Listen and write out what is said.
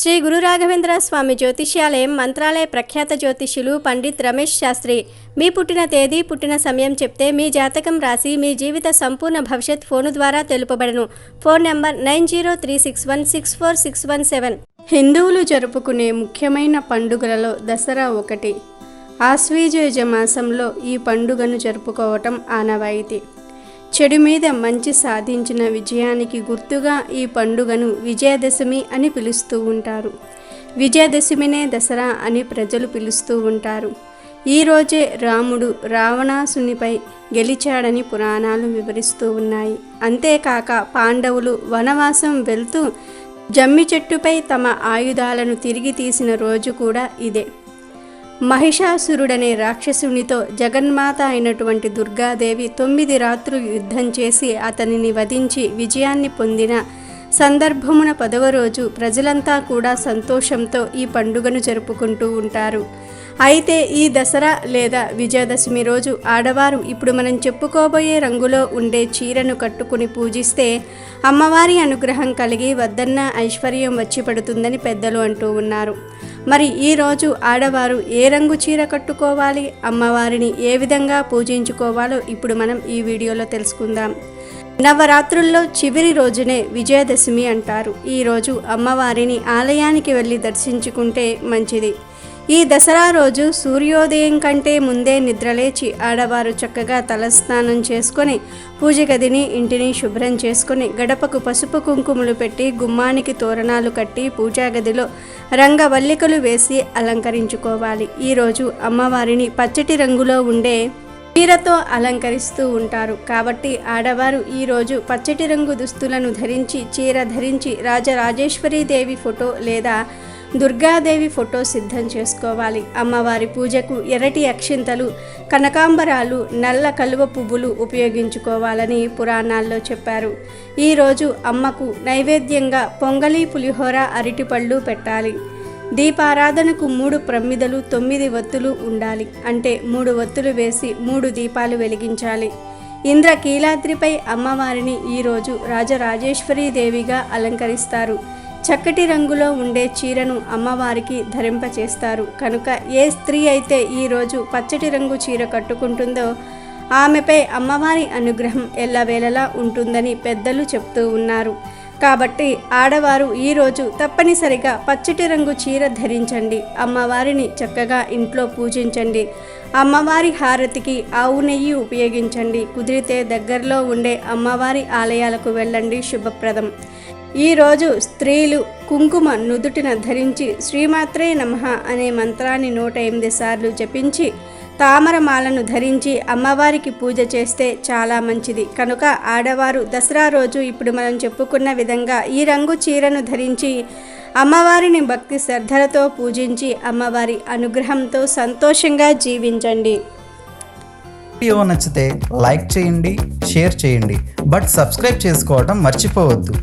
శ్రీ గురు రాఘవేంద్ర స్వామి జ్యోతిష్యాలయం మంత్రాలయ ప్రఖ్యాత జ్యోతిష్యులు పండిత్ రమేష్ శాస్త్రి మీ పుట్టిన తేదీ పుట్టిన సమయం చెప్తే మీ జాతకం రాసి మీ జీవిత సంపూర్ణ భవిష్యత్ ఫోను ద్వారా తెలుపబడను. Phone number 9036164617. హిందువులు జరుపుకునే ముఖ్యమైన పండుగలలో దసరా ఒకటి. ఆశ్వీజ మాసంలో ఈ పండుగను జరుపుకోవటం ఆనవాయితీ. చెడు మీద మంచి సాధించిన విజయానికి గుర్తుగా ఈ పండుగను విజయదశమి అని పిలుస్తూ ఉంటారు. విజయదశమినే దసరా అని ప్రజలు పిలుస్తూ ఉంటారు. ఈరోజే రాముడు రావణాసునిపై గెలిచాడని పురాణాలు వివరిస్తూ ఉన్నాయి. అంతేకాక పాండవులు వనవాసం వెళ్తూ జమ్మి చెట్టుపై తమ ఆయుధాలను తిరిగి తీసిన రోజు కూడా ఇదే. మహిషాసురుడనే రాక్షసునితో జగన్మాత అయినటువంటి దుర్గాదేవి 9 రాత్రులు యుద్ధం చేసి అతనిని వధించి విజయాన్ని పొందిన సందర్భమున 10వ రోజు ప్రజలంతా కూడా సంతోషంతో ఈ పండుగను జరుపుకుంటూ ఉంటారు. అయితే ఈ దసరా లేదా విజయదశమి రోజు ఆడవారు ఇప్పుడు మనం చెప్పుకోబోయే రంగులో ఉండే చీరను కట్టుకుని పూజిస్తే అమ్మవారి అనుగ్రహం కలిగి వద్దన్న ఐశ్వర్యం వచ్చి పడుతుందని పెద్దలు అంటూ ఉన్నారు. మరి ఈరోజు ఆడవారు ఏ రంగు చీర కట్టుకోవాలి, అమ్మవారిని ఏ విధంగా పూజించుకోవాలో ఇప్పుడు మనం ఈ వీడియోలో తెలుసుకుందాం. నవరాత్రుల్లో చివరి రోజునే విజయదశమి అంటారు. ఈరోజు అమ్మవారిని ఆలయానికి వెళ్ళి దర్శించుకుంటే మంచిది. ఈ దసరా రోజు సూర్యోదయం కంటే ముందే నిద్రలేచి ఆడవారు చక్కగా తలస్నానం చేసుకొని పూజ గదిని ఇంటిని శుభ్రం చేసుకొని గడపకు పసుపు కుంకుమలు పెట్టి గుమ్మానికి తోరణాలు కట్టి పూజా గదిలో రంగవల్లికలు వేసి అలంకరించుకోవాలి. ఈరోజు అమ్మవారిని పచ్చటి రంగులో ఉండే చీరతో అలంకరిస్తూ ఉంటారు. కాబట్టి ఆడవారు ఈరోజు పచ్చటి రంగు దుస్తులను ధరించి చీర ధరించి రాజరాజేశ్వరి దేవి ఫోటో లేదా దుర్గాదేవి ఫోటో సిద్ధం చేసుకోవాలి. అమ్మవారి పూజకు ఎర్రటి అక్షింతలు, కనకాంబరాలు, నల్ల కలువ పువ్వులు ఉపయోగించుకోవాలని పురాణాల్లో చెప్పారు. ఈరోజు అమ్మకు నైవేద్యంగా పొంగలి, పులిహోర, అరటిపళ్ళు పెట్టాలి. దీపారాధనకు 3 ప్రమిదలు, 9 వత్తులు ఉండాలి. అంటే 3 వత్తులు వేసి 3 దీపాలు వెలిగించాలి. ఇంద్రకీలాద్రిపై అమ్మవారిని ఈరోజు రాజరాజేశ్వరి దేవిగా అలంకరిస్తారు. చక్కటి రంగులో ఉండే చీరను అమ్మవారికి ధరింపచేస్తారు. కనుక ఏ స్త్రీ అయితే ఈరోజు పచ్చటి రంగు చీర కట్టుకుంటుందో ఆమెపై అమ్మవారి అనుగ్రహం ఎల్లవేళలా ఉంటుందని పెద్దలు చెప్తూ ఉన్నారు. కాబట్టి ఆడవారు ఈరోజు తప్పనిసరిగా పచ్చటి రంగు చీర ధరించండి. అమ్మవారిని చక్కగా ఇంట్లో పూజించండి. అమ్మవారి హారతికి ఆవు నెయ్యి ఉపయోగించండి. కుదిరితే దగ్గరలో ఉండే అమ్మవారి ఆలయాలకు వెళ్ళండి, శుభప్రదం. ఈరోజు స్త్రీలు కుంకుమ నుదుటిన ధరించి శ్రీమాత్రే నమః అనే మంత్రాన్ని 108 సార్లు జపించి తామరమాలను ధరించి అమ్మవారికి పూజ చేస్తే చాలా మంచిది. కనుక ఆడవారు దసరా రోజు ఇప్పుడు మనం చెప్పుకున్న విధంగా ఈ రంగు చీరను ధరించి అమ్మవారిని భక్తి శ్రద్ధలతో పూజించి అమ్మవారి అనుగ్రహంతో సంతోషంగా జీవించండి. వీడియో నచ్చితే లైక్ చేయండి, షేర్ చేయండి, బట్ సబ్స్క్రైబ్ చేసుకోవడం మర్చిపోవద్దు.